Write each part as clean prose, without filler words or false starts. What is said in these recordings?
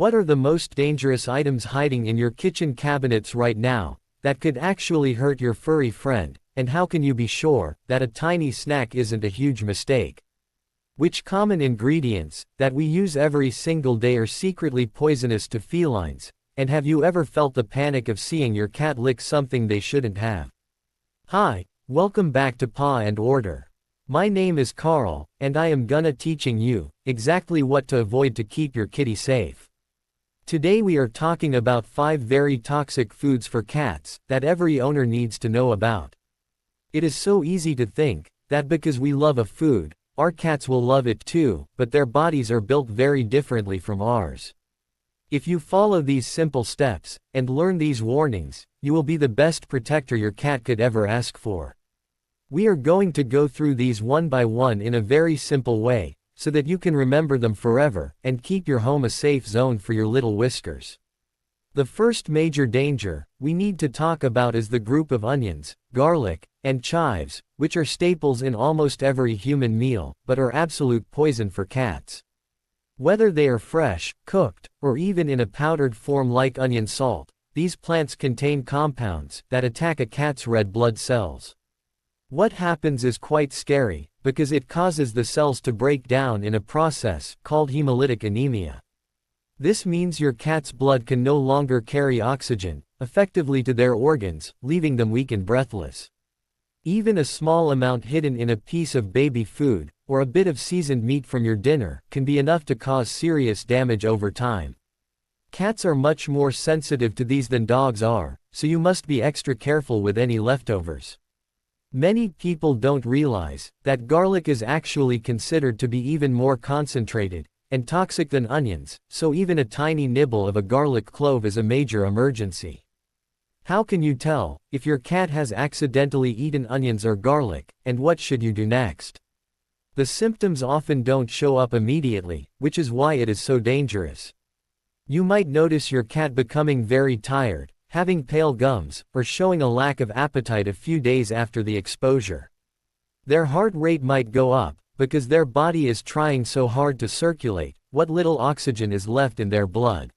What are the most dangerous items hiding in your kitchen cabinets right now that could actually hurt your furry friend, and how can you be sure that a tiny snack isn't a huge mistake? Which common ingredients that we use every single day are secretly poisonous to felines, and have you ever felt the panic of seeing your cat lick something they shouldn't have? Hi, welcome back to Paw and Order. My name is Carl, and I am gonna teaching you exactly what to avoid to keep your kitty safe. Today we are talking about 5 very toxic foods for cats that every owner needs to know about. It is so easy to think that because we love a food, our cats will love it too, but their bodies are built very differently from ours. If you follow these simple steps and learn these warnings, you will be the best protector your cat could ever ask for. We are going to go through these one by one in a very simple way, so that you can remember them forever and keep your home a safe zone for your little whiskers. The first major danger we need to talk about is the group of onions, garlic, and chives, which are staples in almost every human meal, but are absolute poison for cats. Whether they are fresh, cooked, or even in a powdered form like onion salt, these plants contain compounds that attack a cat's red blood cells. What happens is quite scary, because it causes the cells to break down in a process called hemolytic anemia. This means your cat's blood can no longer carry oxygen effectively to their organs, leaving them weak and breathless. Even a small amount hidden in a piece of baby food, or a bit of seasoned meat from your dinner, can be enough to cause serious damage over time. Cats are much more sensitive to these than dogs are, so you must be extra careful with any leftovers. Many people don't realize that garlic is actually considered to be even more concentrated and toxic than onions, so even a tiny nibble of a garlic clove is a major emergency. How can you tell if your cat has accidentally eaten onions or garlic, and what should you do next? The symptoms often don't show up immediately, which is why it is so dangerous. You might notice your cat becoming very tired, having pale gums, or showing a lack of appetite a few days after the exposure. Their heart rate might go up, because their body is trying so hard to circulate what little oxygen is left in their blood.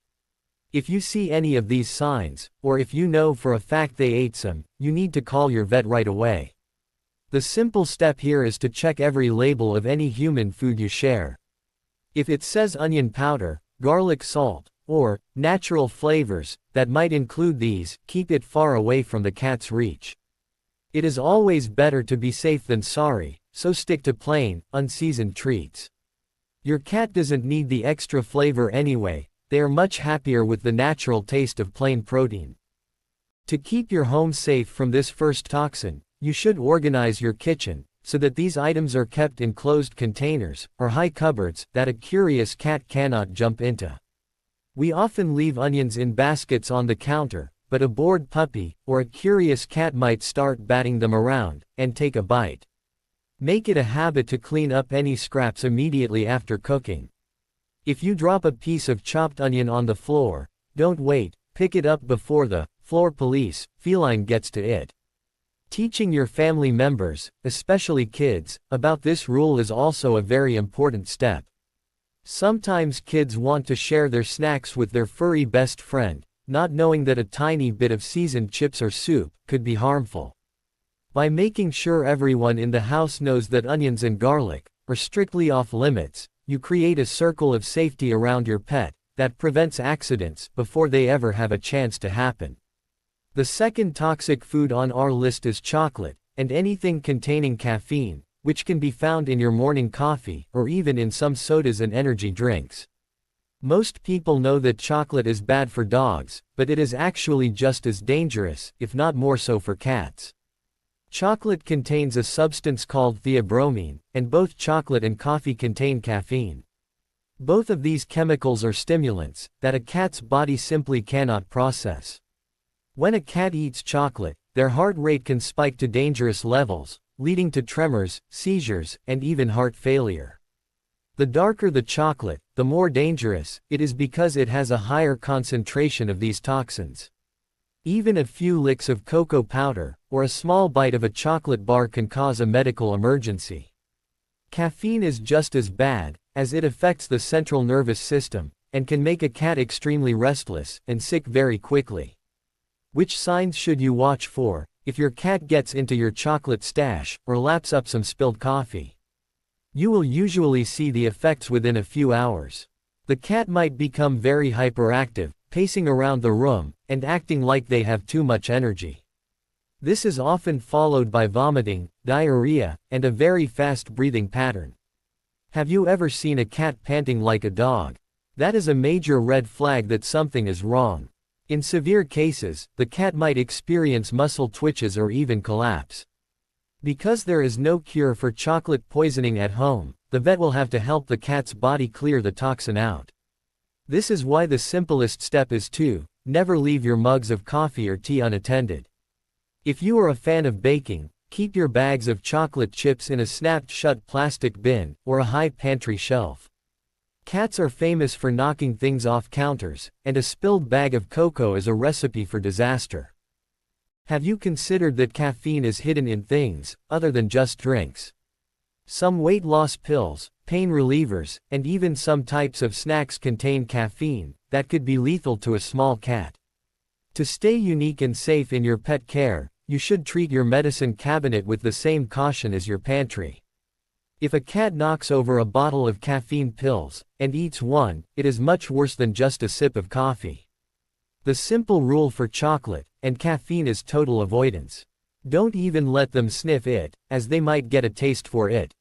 If you see any of these signs, or if you know for a fact they ate some, you need to call your vet right away. The simple step here is to check every label of any human food you share. If it says onion powder, garlic salt, or natural flavors that might include these, keep it far away from the cat's reach. It is always better to be safe than sorry, so stick to plain, unseasoned treats. Your cat doesn't need the extra flavor anyway, they are much happier with the natural taste of plain protein. To keep your home safe from this first toxin, you should organize your kitchen so that these items are kept in closed containers or high cupboards that a curious cat cannot jump into. We often leave onions in baskets on the counter, but a bored puppy or a curious cat might start batting them around and take a bite. Make it a habit to clean up any scraps immediately after cooking. If you drop a piece of chopped onion on the floor, don't wait, pick it up before the floor police feline gets to it. Teaching your family members, especially kids, about this rule is also a very important step. Sometimes kids want to share their snacks with their furry best friend, not knowing that a tiny bit of seasoned chips or soup could be harmful. By making sure everyone in the house knows that onions and garlic are strictly off limits, you create a circle of safety around your pet that prevents accidents before they ever have a chance to happen. The second toxic food on our list is chocolate, and anything containing caffeine, which can be found in your morning coffee or even in some sodas and energy drinks. Most people know that chocolate is bad for dogs, but it is actually just as dangerous, if not more so for cats. Chocolate contains a substance called theobromine, and both chocolate and coffee contain caffeine. Both of these chemicals are stimulants that a cat's body simply cannot process. When a cat eats chocolate, their heart rate can spike to dangerous levels, leading to tremors, seizures, and even heart failure. The darker the chocolate, the more dangerous it is because it has a higher concentration of these toxins. Even a few licks of cocoa powder, or a small bite of a chocolate bar can cause a medical emergency. Caffeine is just as bad, as it affects the central nervous system, and can make a cat extremely restless and sick very quickly. Which signs should you watch for if your cat gets into your chocolate stash or laps up some spilled coffee? You will usually see the effects within a few hours. The cat might become very hyperactive, pacing around the room, and acting like they have too much energy. This is often followed by vomiting, diarrhea, and a very fast breathing pattern. Have you ever seen a cat panting like a dog? That is a major red flag that something is wrong. In severe cases, the cat might experience muscle twitches or even collapse. Because there is no cure for chocolate poisoning at home, the vet will have to help the cat's body clear the toxin out. This is why the simplest step is to never leave your mugs of coffee or tea unattended. If you are a fan of baking, keep your bags of chocolate chips in a snapped-shut plastic bin or a high pantry shelf. Cats are famous for knocking things off counters, and a spilled bag of cocoa is a recipe for disaster. Have you considered that caffeine is hidden in things other than just drinks? Some weight loss pills, pain relievers, and even some types of snacks contain caffeine that could be lethal to a small cat. To stay unique and safe in your pet care, you should treat your medicine cabinet with the same caution as your pantry. If a cat knocks over a bottle of caffeine pills and eats one, it is much worse than just a sip of coffee. The simple rule for chocolate and caffeine is total avoidance. Don't even let them sniff it, as they might get a taste for it.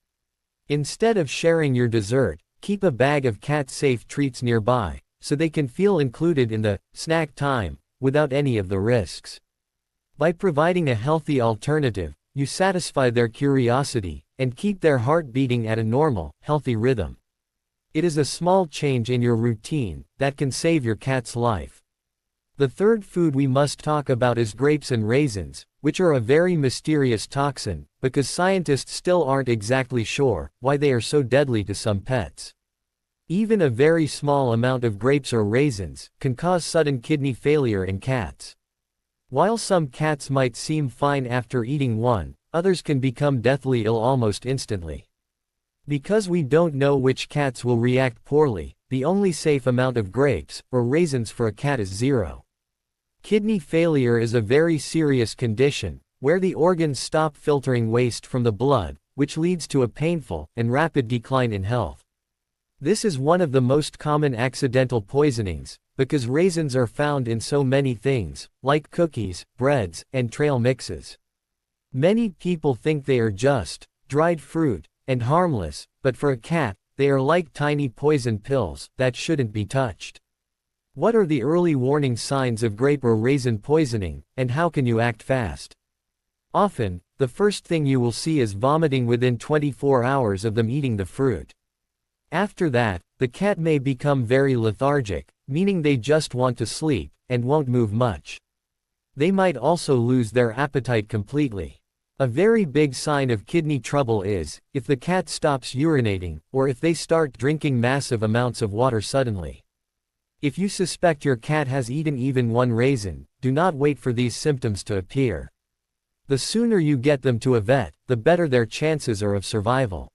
Instead of sharing your dessert, keep a bag of cat-safe treats nearby, so they can feel included in the snack time without any of the risks. By providing a healthy alternative, you satisfy their curiosity and keep their heart beating at a normal, healthy rhythm. It is a small change in your routine that can save your cat's life. The third food we must talk about is grapes and raisins, which are a very mysterious toxin, because scientists still aren't exactly sure why they are so deadly to some pets. Even a very small amount of grapes or raisins can cause sudden kidney failure in cats. While some cats might seem fine after eating one, others can become deathly ill almost instantly. Because we don't know which cats will react poorly, the only safe amount of grapes or raisins for a cat is 0. Kidney failure is a very serious condition, where the organs stop filtering waste from the blood, which leads to a painful and rapid decline in health. This is one of the most common accidental poisonings, because raisins are found in so many things, like cookies, breads, and trail mixes. Many people think they are just dried fruit and harmless, but for a cat, they are like tiny poison pills that shouldn't be touched. What are the early warning signs of grape or raisin poisoning, and how can you act fast? Often, the first thing you will see is vomiting within 24 hours of them eating the fruit. After that, the cat may become very lethargic, meaning they just want to sleep and won't move much. They might also lose their appetite completely. A very big sign of kidney trouble is if the cat stops urinating, or if they start drinking massive amounts of water suddenly. If you suspect your cat has eaten even one raisin, do not wait for these symptoms to appear. The sooner you get them to a vet, the better their chances are of survival.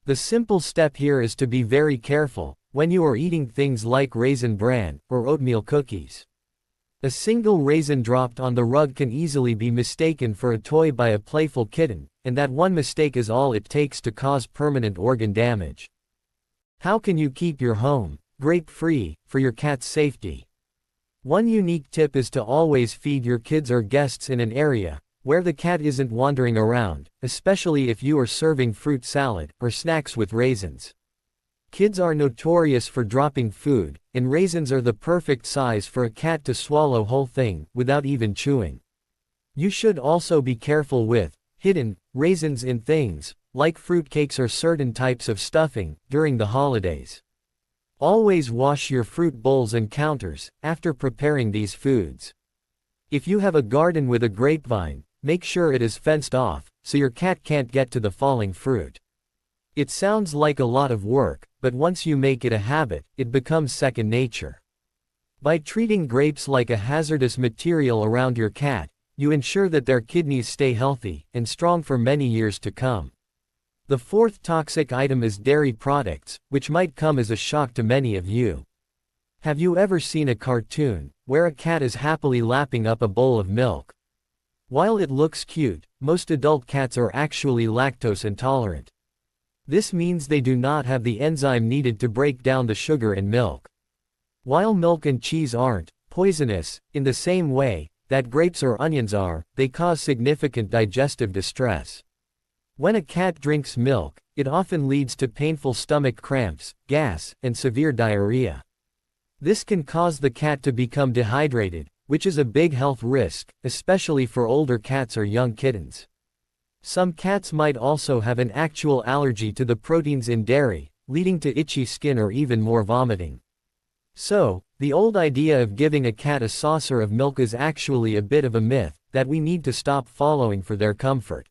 The simple step here is to be very careful when you are eating things like Raisin Bran or oatmeal cookies. A single raisin dropped on the rug can easily be mistaken for a toy by a playful kitten, and that one mistake is all it takes to cause permanent organ damage. How can you keep your home grape-free for your cat's safety? One unique tip is to always feed your kids or guests in an area where the cat isn't wandering around, especially if you are serving fruit salad or snacks with raisins. Kids are notorious for dropping food, and raisins are the perfect size for a cat to swallow whole thing without even chewing. You should also be careful with hidden raisins in things like fruitcakes or certain types of stuffing during the holidays. Always wash your fruit bowls and counters after preparing these foods. If you have a garden with a grapevine, make sure it is fenced off so your cat can't get to the falling fruit. It sounds like a lot of work, but once you make it a habit, it becomes second nature. By treating grapes like a hazardous material around your cat, you ensure that their kidneys stay healthy and strong for many years to come. The fourth toxic item is dairy products, which might come as a shock to many of you. Have you ever seen a cartoon where a cat is happily lapping up a bowl of milk? While it looks cute, most adult cats are actually lactose intolerant. This means they do not have the enzyme needed to break down the sugar in milk. While milk and cheese aren't poisonous in the same way that grapes or onions are, they cause significant digestive distress. When a cat drinks milk, it often leads to painful stomach cramps, gas, and severe diarrhea. This can cause the cat to become dehydrated, which is a big health risk, especially for older cats or young kittens. Some cats might also have an actual allergy to the proteins in dairy, leading to itchy skin or even more vomiting. So, the old idea of giving a cat a saucer of milk is actually a bit of a myth that we need to stop following for their comfort.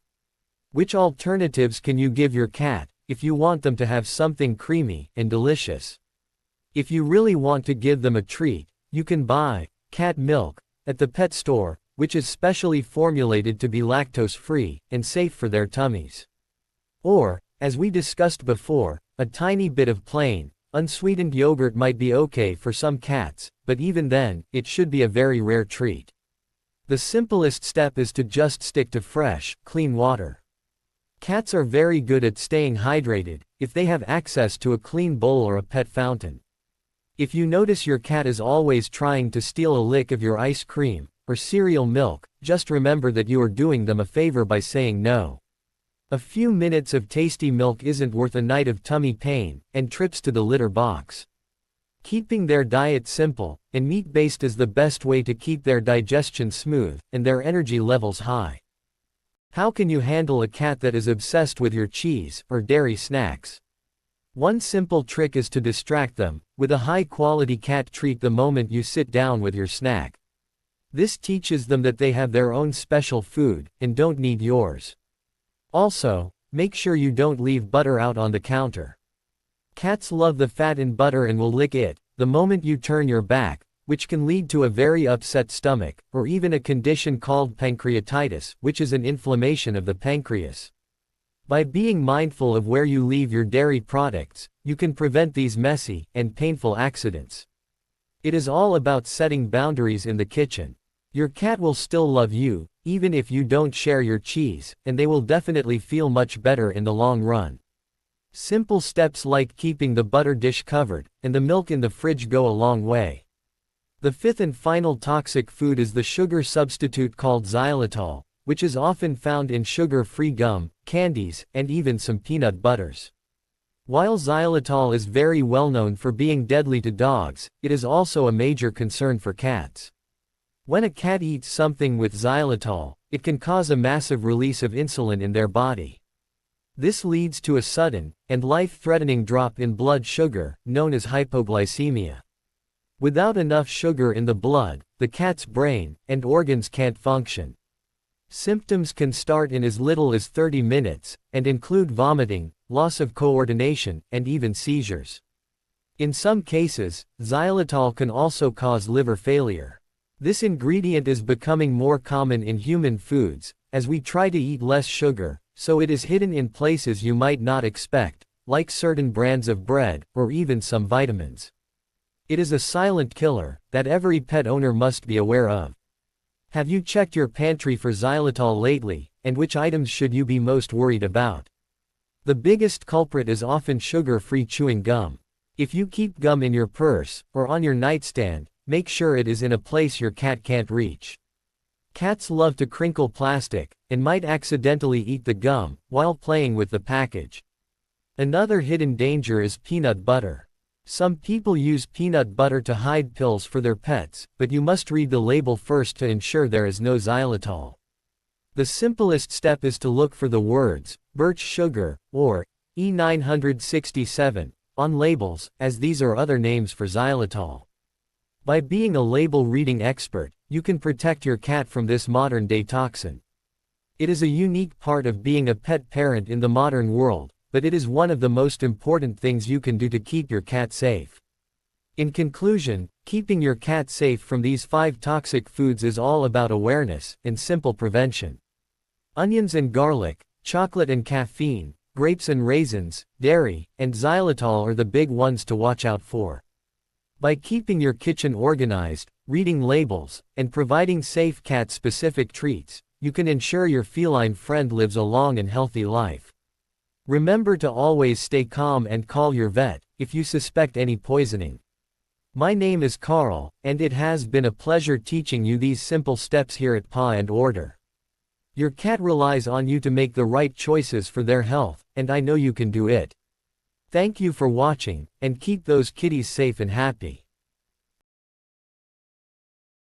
Which alternatives can you give your cat if you want them to have something creamy and delicious? If you really want to give them a treat, you can buy cat milk at the pet store, which is specially formulated to be lactose-free and safe for their tummies. Or, as we discussed before, a tiny bit of plain, unsweetened yogurt might be okay for some cats, but even then, it should be a very rare treat. The simplest step is to just stick to fresh, clean water. Cats are very good at staying hydrated if they have access to a clean bowl or a pet fountain. If you notice your cat is always trying to steal a lick of your ice cream or cereal milk, just remember that you are doing them a favor by saying no. A few minutes of tasty milk isn't worth a night of tummy pain and trips to the litter box. Keeping their diet simple and meat-based is the best way to keep their digestion smooth and their energy levels high. How can you handle a cat that is obsessed with your cheese or dairy snacks? One simple trick is to distract them with a high-quality cat treat the moment you sit down with your snack. This teaches them that they have their own special food and don't need yours. Also, make sure you don't leave butter out on the counter. Cats love the fat in butter and will lick it the moment you turn your back, which can lead to a very upset stomach, or even a condition called pancreatitis, which is an inflammation of the pancreas. By being mindful of where you leave your dairy products, you can prevent these messy and painful accidents. It is all about setting boundaries in the kitchen. Your cat will still love you, even if you don't share your cheese, and they will definitely feel much better in the long run. Simple steps like keeping the butter dish covered and the milk in the fridge go a long way. The fifth and final toxic food is the sugar substitute called xylitol, which is often found in sugar-free gum, candies, and even some peanut butters. While xylitol is very well known for being deadly to dogs, it is also a major concern for cats. When a cat eats something with xylitol, it can cause a massive release of insulin in their body. This leads to a sudden and life-threatening drop in blood sugar, known as hypoglycemia. Without enough sugar in the blood, the cat's brain and organs can't function. Symptoms can start in as little as 30 minutes, and include vomiting, loss of coordination, and even seizures. In some cases, xylitol can also cause liver failure. This ingredient is becoming more common in human foods, as we try to eat less sugar, so it is hidden in places you might not expect, like certain brands of bread, or even some vitamins. It is a silent killer that every pet owner must be aware of. Have you checked your pantry for xylitol lately, and which items should you be most worried about? The biggest culprit is often sugar-free chewing gum. If you keep gum in your purse or on your nightstand, make sure it is in a place your cat can't reach. Cats love to crinkle plastic and might accidentally eat the gum while playing with the package. Another hidden danger is peanut butter. Some people use peanut butter to hide pills for their pets, but you must read the label first to ensure there is no xylitol. The simplest step is to look for the words, birch sugar, or E967, on labels, as these are other names for xylitol. By being a label reading expert, you can protect your cat from this modern-day toxin. It is a unique part of being a pet parent in the modern world, but it is one of the most important things you can do to keep your cat safe. In conclusion, keeping your cat safe from these 5 toxic foods is all about awareness and simple prevention. Onions and garlic, chocolate and caffeine, grapes and raisins, dairy, and xylitol are the big ones to watch out for. By keeping your kitchen organized, reading labels, and providing safe cat-specific treats, you can ensure your feline friend lives a long and healthy life. Remember to always stay calm and call your vet if you suspect any poisoning. My name is Carl, and it has been a pleasure teaching you these simple steps here at Paw and Order. Your cat relies on you to make the right choices for their health, and I know you can do it. Thank you for watching, and keep those kitties safe and happy.